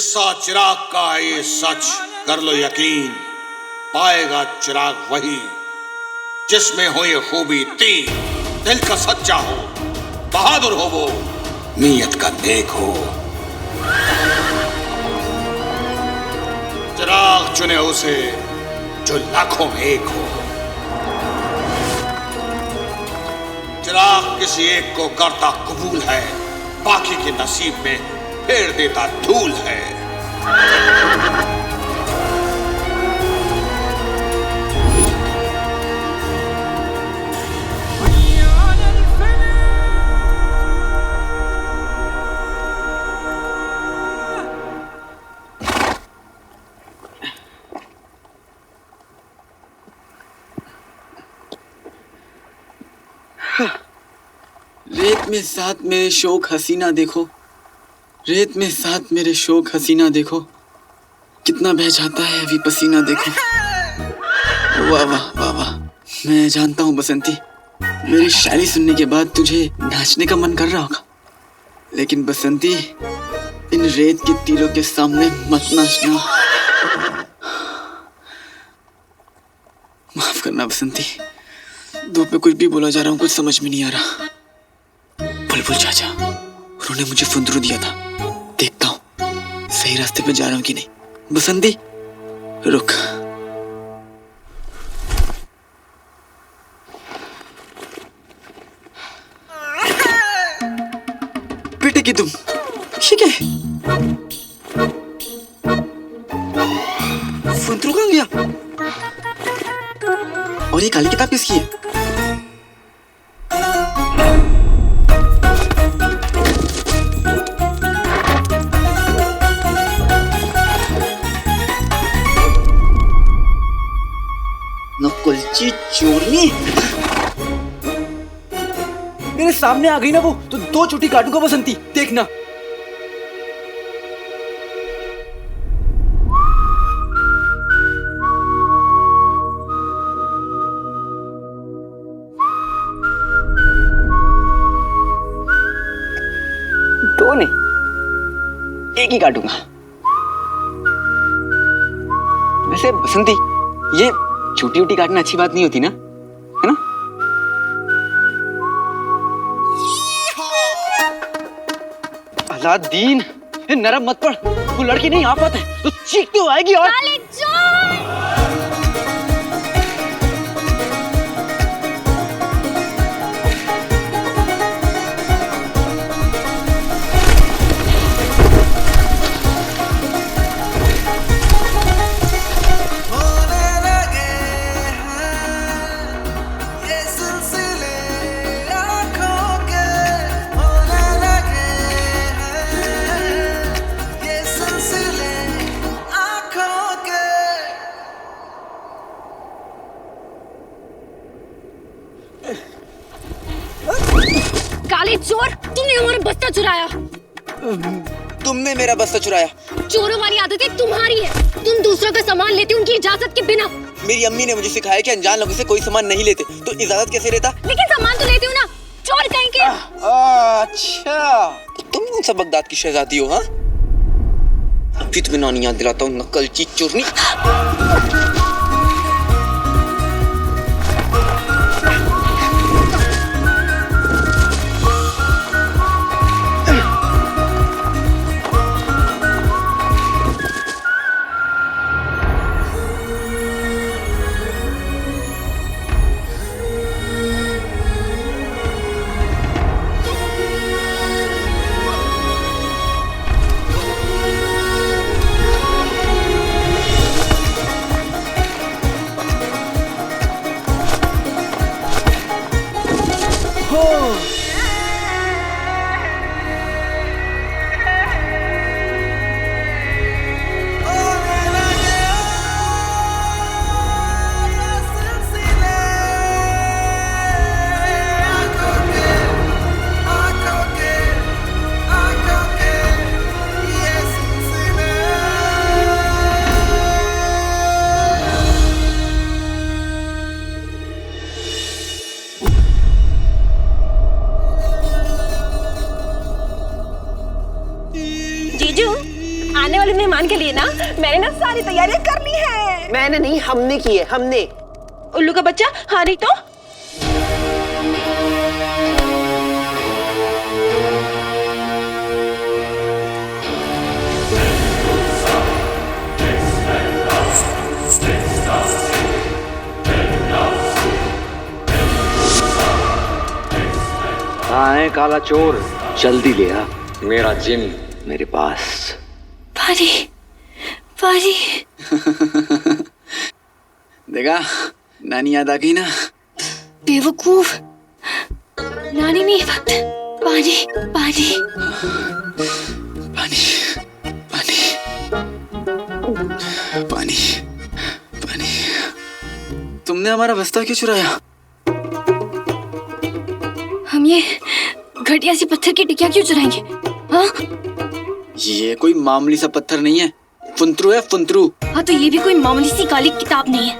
किस्सा चिराग का है ये सच, कर लो यकीन, पाएगा चिराग वही जिसमें हो ये खूबी तीन, दिल का सच्चा हो, बहादुर हो वो, नीयत का नेक हो। चिराग चुने उसे जो लाखों में एक हो। चिराग किसी एक को करता कबूल है, बाकी के नसीब में फेर देता धूल है। रेत में साथ मेरे शौक हसीना देखो, रेत में साथ मेरे शौक हसीना देखो, कितना बह जाता है अभी पसीना देखो। वाह वाह वाह वाह। मैं जानता हूँ बसंती, मेरी शायरी सुनने के बाद तुझे नाचने का मन कर रहा होगा, लेकिन बसंती इन रेत के तीरों के सामने मत नाचना। माफ करना बसंती, धूप में कुछ भी बोला जा रहा हूँ, कुछ समझ में नहीं आ रहा। बुलबुल चाचा, उन्होंने मुझे फुंदरू दिया था, देखता हूँ सही रास्ते पे जा रहा हूँ कि नहीं। बसंती रुक। बेटे की तुम ये क्या है? फुंदरू कहाँ गया? और ये काली किताब किसकी है? नकुलची चोरनी मेरे सामने आ गई ना वो, तो दो छुट्टी काटूंगा बसंती, देखना। दो नहीं, एक ही काटूंगा। वैसे बसंती, ये छोटी छोटी काटना अच्छी बात नहीं होती ना, है ना? अलादीन, नरम मत पड़, वो लड़की नहीं आफत है, तो चीखती तो आएगी। और काले चोर, तुमने हमारा बस्ता चुराया। तुमने मेरा बस्ता चुराया। चोरों वाली आदतें तुम्हारी है, तुम दूसरों का सामान लेते उनकी इजाजत के बिना। मेरी अम्मी ने मुझे सिखाया कि अनजान लोगों से कोई सामान नहीं लेते, तो इजाजत कैसे लेता? लेकिन सामान तो लेते हो ना, चोर कहीं के। अच्छा, तो तुम कौन सा बगदाद की शहजादी हो? हाँ, अभी तुम्हें नानी याद दिलाता हूँ, नकलची चोरनी। कल मेहमान के लिए ना मैंने ना सारी तैयारियां कर ली है। मैंने नहीं, हमने की है, हमने। उल्लू का बच्चा, हाँ नहीं तो। कहाँ है काला चोर? जल्दी ले आ, मेरा जिन मेरे पास। पानी पानी। देखा, नानी याद आ गई ना। बेवकूफ, नानी नहीं, पानी पानी पानी पानी पानी पानी। तुमने हमारा बस्ता क्यों चुराया? हम ये घटिया सी पत्थर की टिकिया क्यों चुराएंगे? हाँ ये कोई मामूली सा पत्थर नहीं है, फुंतरू है, फुंतरू। हाँ, तो ये भी कोई मामूली सी काली किताब नहीं है।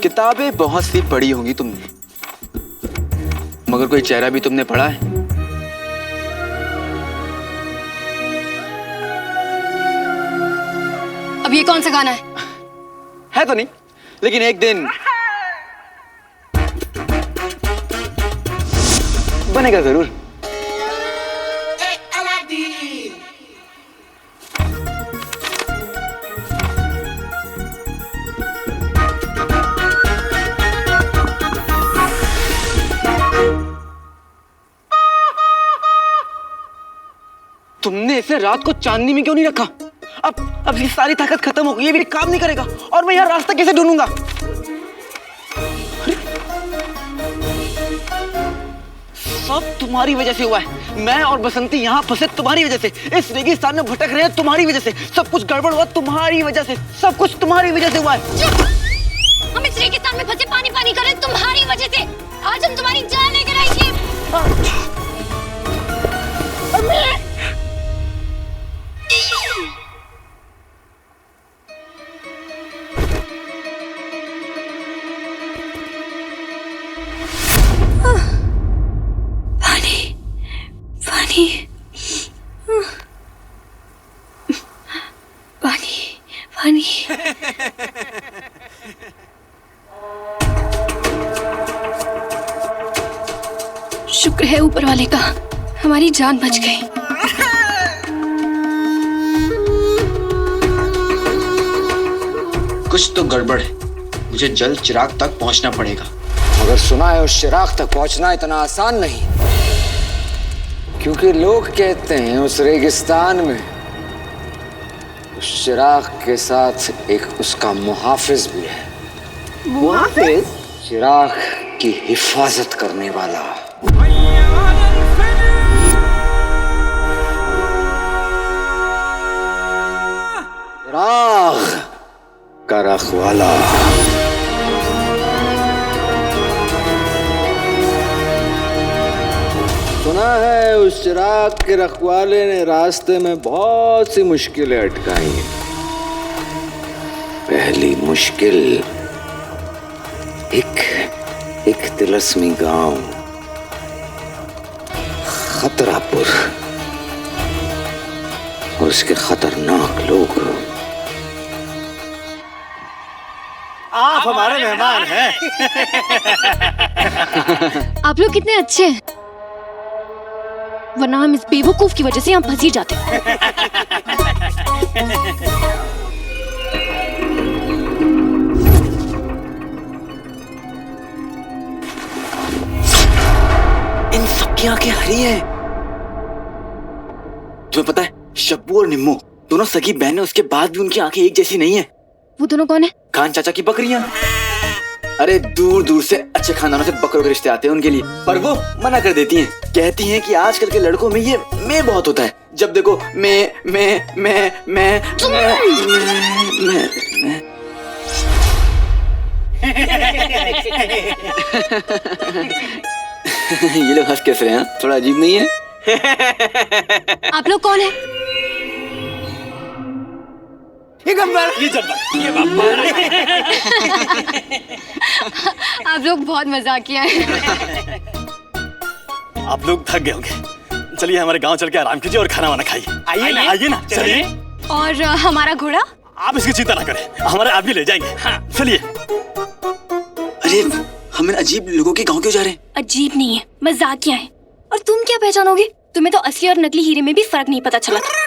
किताबें बहुत सी पढ़ी होंगी तुमने, मगर कोई चेहरा भी तुमने पढ़ा है? अब ये कौन सा गाना है? है तो नहीं, लेकिन एक दिन बनेगा जरूर। तुमने इसे रात को चांदनी में क्यों नहीं रखा? अब ये सारी ताकत खत्म हो गई, ये भी काम नहीं करेगा और मैं यहाँ रास्ता कैसे ढूंढूंगा? सब तुम्हारी वजह से हुआ है। मैं और बसंती यहाँ फंसे तुम्हारी वजह से, इस रेगिस्तान में भटक रहे हैं तुम्हारी वजह से, सब कुछ गड़बड़ हुआ तुम्हारी वजह से, सब कुछ तुम्हारी वजह से हुआ है। हम इस रेगिस्तान में फंसे पानी पानी कर रहे हैं तुम्हारी वजह से। आज हम तुम्हारी जान लेकर आएंगे। पानी पानी पानी पानी। शुक्र है ऊपर वाले का, हमारी जान बच गई। कुछ तो गड़बड़ है, मुझे जल्द चिराग तक पहुंचना पड़ेगा। मगर सुना है उस चिराग तक पहुंचना इतना आसान नहीं, क्योंकि लोग कहते हैं उस रेगिस्तान में उस चिराग के साथ एक उसका मुहाफिज भी है। मुहाफिज? चिराग की हिफाजत करने वाला। चिराग का रखवाला। सुना है उस चिराग के रखवाले ने रास्ते में बहुत सी मुश्किलें अटकाई हैं। पहली मुश्किल एक तिलस्मी गांव खतरापुर और उसके खतरनाक लोग। आप हमारे मेहमान हैं। आप लोग कितने अच्छे हैं, वरना हम इस बेवकूफ की वजह से यहाँ फंस ही जाते। इन सबकी आंखें हरी हैं। तुम्हें पता है, शब्बू और निम्मू दोनों सगी बहन है, उसके बाद भी उनकी आंखें एक जैसी नहीं है। वो दोनों कौन है? खान चाचा की बकरियां। अरे दूर दूर से अच्छे खानदानों से बकरों के रिश्ते आते हैं उनके लिए, पर वो मना कर देती हैं। कहती हैं कि आजकल के लड़कों में ये मैं बहुत होता है, जब देखो मैं ये लोग हंस कैसे रहे हैं? थोड़ा अजीब नहीं है? आप लोग कौन है? ये गब्बर, ये जब्बर, ये बब्बर। आप लोग बहुत मजाकिया हैं। आप लोग थक गए होंगे, चलिए हमारे गांव चल के आराम कीजिए और खाना वाना खाइए। आइए ना, चलिए। और हमारा घोड़ा? आप इसकी चिंता ना करें, हमारे आदमी ले जाएंगे। हाँ, चलिए। अरे हम इन अजीब लोगों के गांव क्यों जा रहे हैं? अजीब नहीं है, मजाकिया है। और तुम क्या पहचानोगे? तुम्हें तो असली और नकली हीरे में भी फर्क नहीं पता चला था।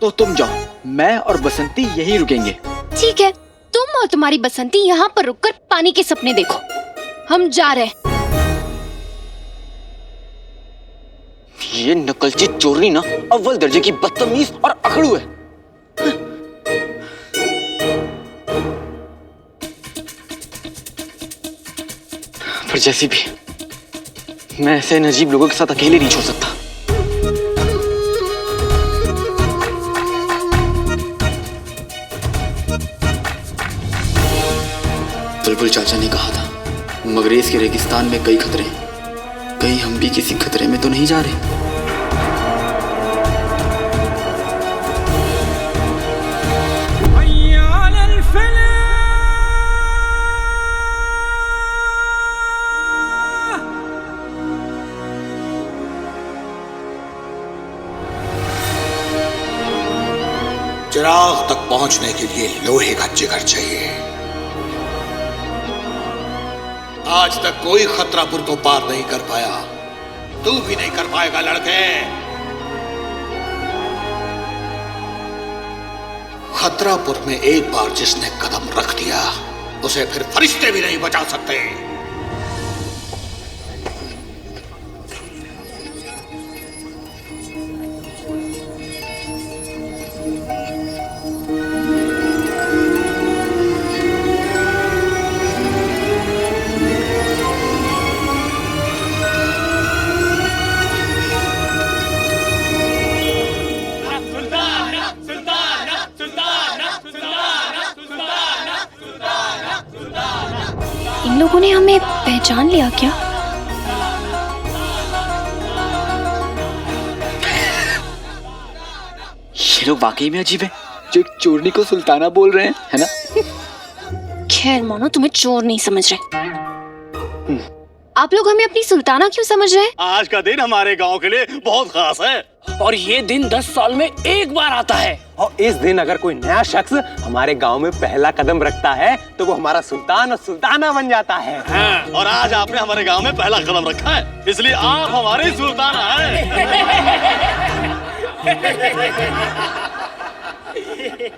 तो तुम जाओ, मैं और बसंती यहीं रुकेंगे। ठीक है, तुम और तुम्हारी बसंती यहाँ पर रुककर पानी के सपने देखो। हम जा रहे हैं। ये नकलची चोरनी ना अव्वल दर्जे की बदतमीज और अकड़ू है। पर जैसी भी, मैं ऐसे अजीब लोगों के साथ अकेले नहीं छोड़ सकता। बुलबुल चाचा ने कहा था, मगरेज के रेगिस्तान में कई खतरे हैं, कहीं हम भी किसी खतरे में तो नहीं जा रहे। चिराग तक पहुंचने के लिए लोहे का जिगर चाहिए। आज तक कोई खतरापुर को पार नहीं कर पाया, तू भी नहीं कर पाएगा लड़के। खतरापुर में एक बार जिसने कदम रख दिया, उसे फिर फरिश्ते भी नहीं बचा सकते। इन लोगों ने हमें पहचान लिया क्या? ये लोग वाकई में अजीब है, जो एक चोरनी को सुल्ताना बोल रहे हैं, है ना? खैर मानो तुम्हें चोर नहीं समझ रहे। आप लोग हमें अपनी सुल्ताना क्यों समझ रहे हैं? आज का दिन हमारे गांव के लिए बहुत खास है और ये दिन 10 साल में एक बार आता है। और इस दिन अगर कोई नया शख्स हमारे गांव में पहला कदम रखता है तो वो हमारा सुल्तान और सुल्ताना बन जाता है। हाँ, और आज आपने हमारे गांव में पहला कदम रखा है, इसलिए आप हमारे सुल्ताना हैं।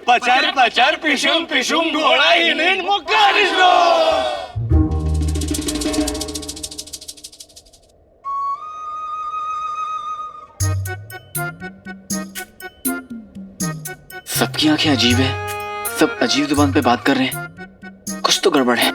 पचर पचर पिशुम पिशुम घोड़ा ही नींद मुक्का निश्लो। सबकी आंखें अजीब है, सब अजीब जुबान पे बात कर रहे हैं, कुछ तो गड़बड़ है।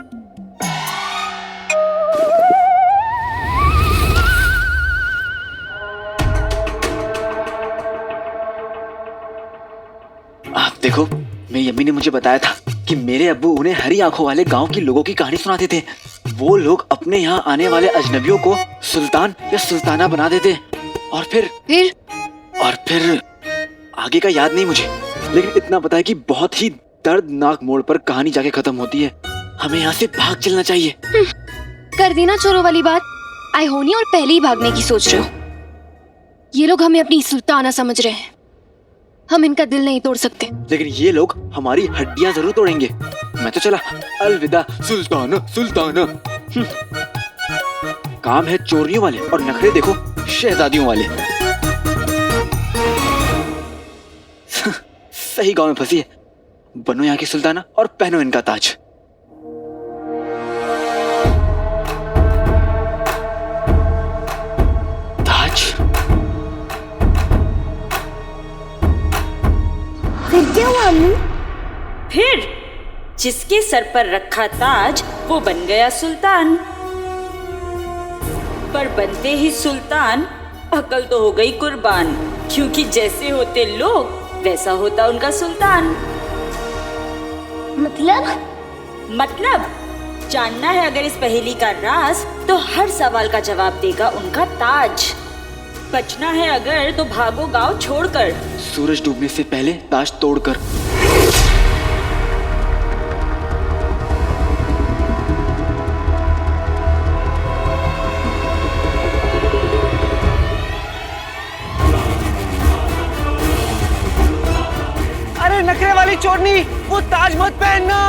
आप देखो, मेरी अम्मी ने मुझे बताया था कि मेरे अब्बू उन्हें हरी आंखों वाले गांव के लोगों की कहानी सुनाते थे। वो लोग अपने यहाँ आने वाले अजनबियों को सुल्तान या सुल्ताना बना देते और फिर आगे का याद नहीं मुझे, लेकिन इतना पता है कि बहुत ही दर्दनाक मोड़ पर कहानी जाके खत्म होती है। हमें यहाँ से भाग चलना चाहिए। कर दी ना चोरों वाली बात। आई होनी और पहले ही भागने की सोच रहे हो। ये लोग हमें अपनी सुल्ताना समझ रहे हैं, हम इनका दिल नहीं तोड़ सकते। लेकिन ये लोग हमारी हड्डियां जरूर तोड़ेंगे। मैं तो चला, अलविदा सुल्ताना सुल्ताना। काम है चोरियों वाले और नखरे देखो शहजादियों वाले। सही गांव में फंसी है। बनो यहाँ की सुल्ताना और पहनो इनका ताज। ताज? फिर क्या हुआ अम्मी? फिर जिसके सर पर रखा ताज वो बन गया सुल्तान। पर बनते ही सुल्तान अकल तो हो गई कुर्बान, क्योंकि जैसे होते लोग वैसा होता उनका सुल्तान। मतलब जानना है अगर इस पहेली का राज, तो हर सवाल का जवाब देगा उनका ताज। बचना है अगर तो भागो गांव छोड़कर। सूरज डूबने से पहले ताश तोड़कर। अरे नखरे वाली चोरनी, वो ताज मत पहनना।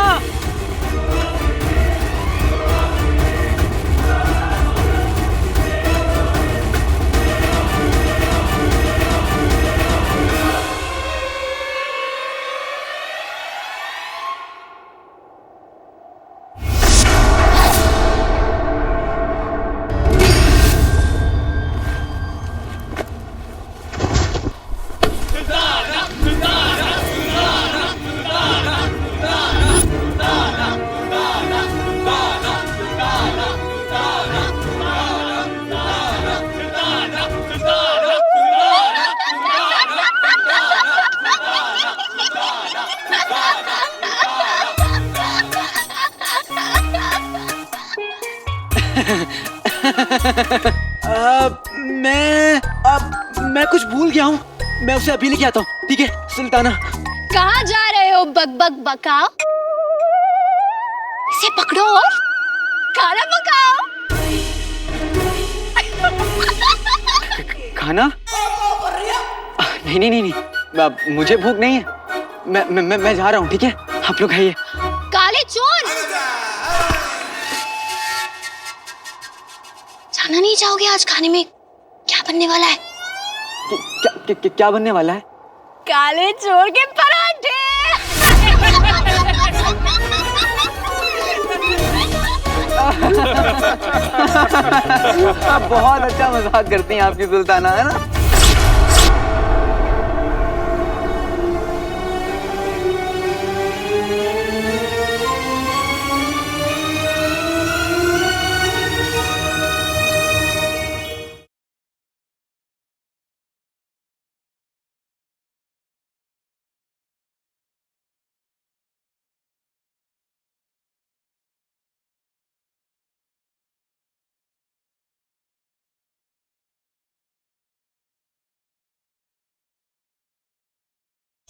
मैं कुछ भूल गया हूँ। मैं उसे अभी लेके आता हूँ, ठीक है सुल्ताना? कहाँ जा रहे हो बक बक बकाओ? इसे पकड़ो और खाना पकाओ। खाना? नहीं नहीं नहीं नहीं, मुझे भूख नहीं है। मैं जा रहा हूँ, ठीक है? आप लोग खाइए। काले चोर, जाना नहीं चाहोगे आज खाने में क्या बनने वाला है? क्या बनने वाला है? काले चोर के पराठे। बहुत अच्छा मजाक करती हैं आपकी सुल्ताना, है ना?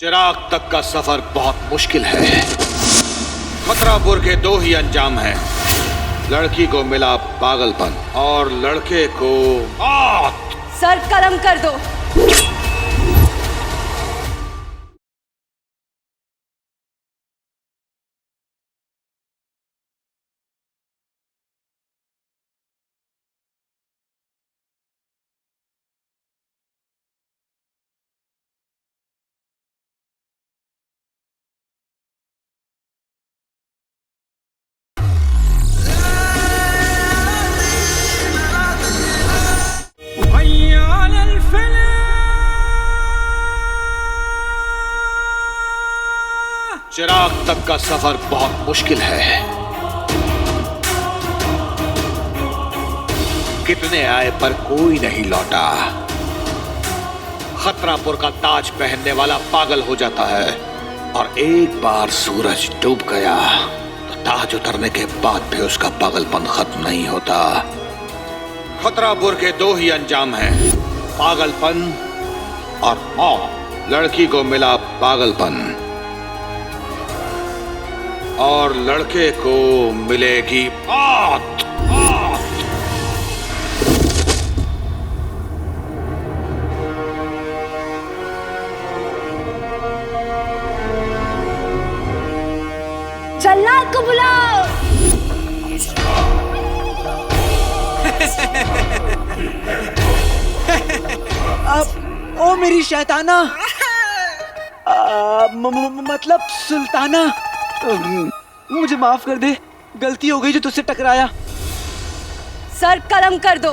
चिराग तक का सफर बहुत मुश्किल है। खतरापुर के दो ही अंजाम हैं। लड़की को मिला पागलपन और लड़के को मौत। सर कलम कर दो। चिराग तक का सफर बहुत मुश्किल है। कितने आए पर कोई नहीं लौटा। खतरापुर का ताज पहनने वाला पागल हो जाता है और एक बार सूरज डूब गया तो ताज उतरने के बाद भी उसका पागलपन खत्म नहीं होता। खतरापुर के दो ही अंजाम हैं, पागलपन और मौत। लड़की को मिला पागलपन और लड़के को मिलेगी मौत। जल्लाद को बुलाओ। अब ओ मेरी शैताना, मतलब सुल्ताना, मुझे माफ कर दे, गलती हो गई जो तुझसे टकराया। सर कलम कर दो।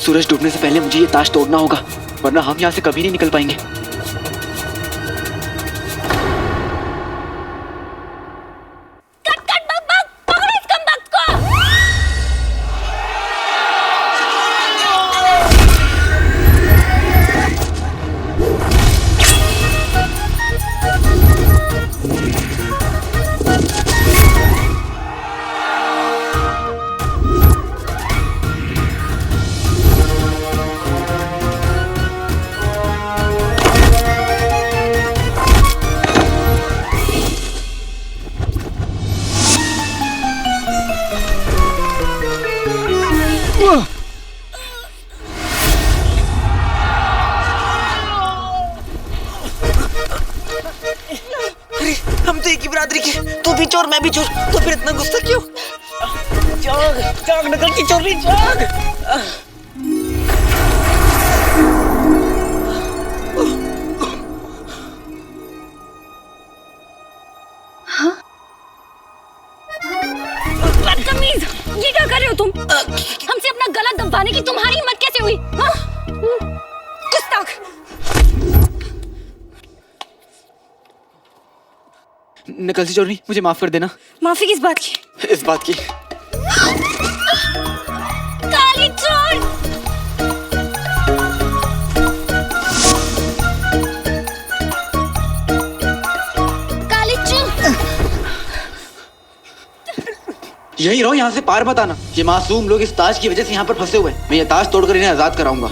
सूरज डूबने से पहले मुझे ये ताश तोड़ना होगा, वरना हम यहाँ से कभी नहीं निकल पाएंगे। हम तो एक ही बिरादरी के, तू भी चोर मैं भी चोर, तो फिर इतना गुस्सा क्यों? जाग जाग नकल की चोरी जाग। बदतमीज, ये क्या कर रहे हो तुम? हमसे अपना गला दबाने की तुम्हारी हिम्मत कैसे हुई? गुस्ताख! नकल सी चोरनी, मुझे माफ कर देना। माफी किस बात की? इस बात की। काली चोर! काली चोर! यही रहो, यहाँ से पार मत आना। ये मासूम लोग इस ताज की वजह से यहाँ पर फंसे हुए हैं। मैं ये ताज तोड़कर इन्हें आजाद कराऊंगा।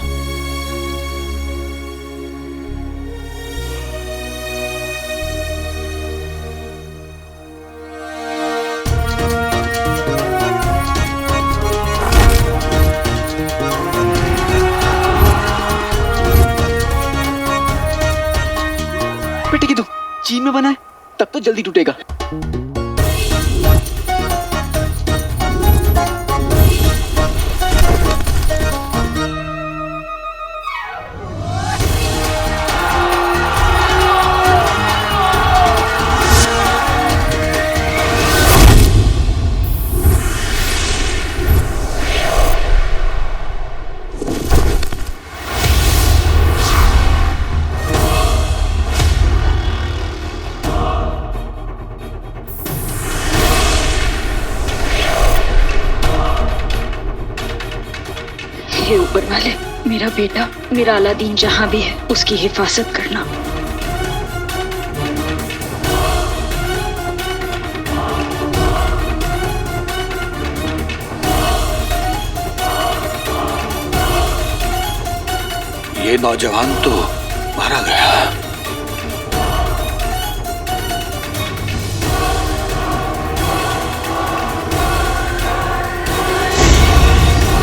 बेटे की तो चीन में बना है, तब तो जल्दी टूटेगा। हे ऊपर वाले, मेरा बेटा, मेरा अलादीन जहाँ भी है उसकी हिफाजत करना। ये नौजवान तो मारा गया।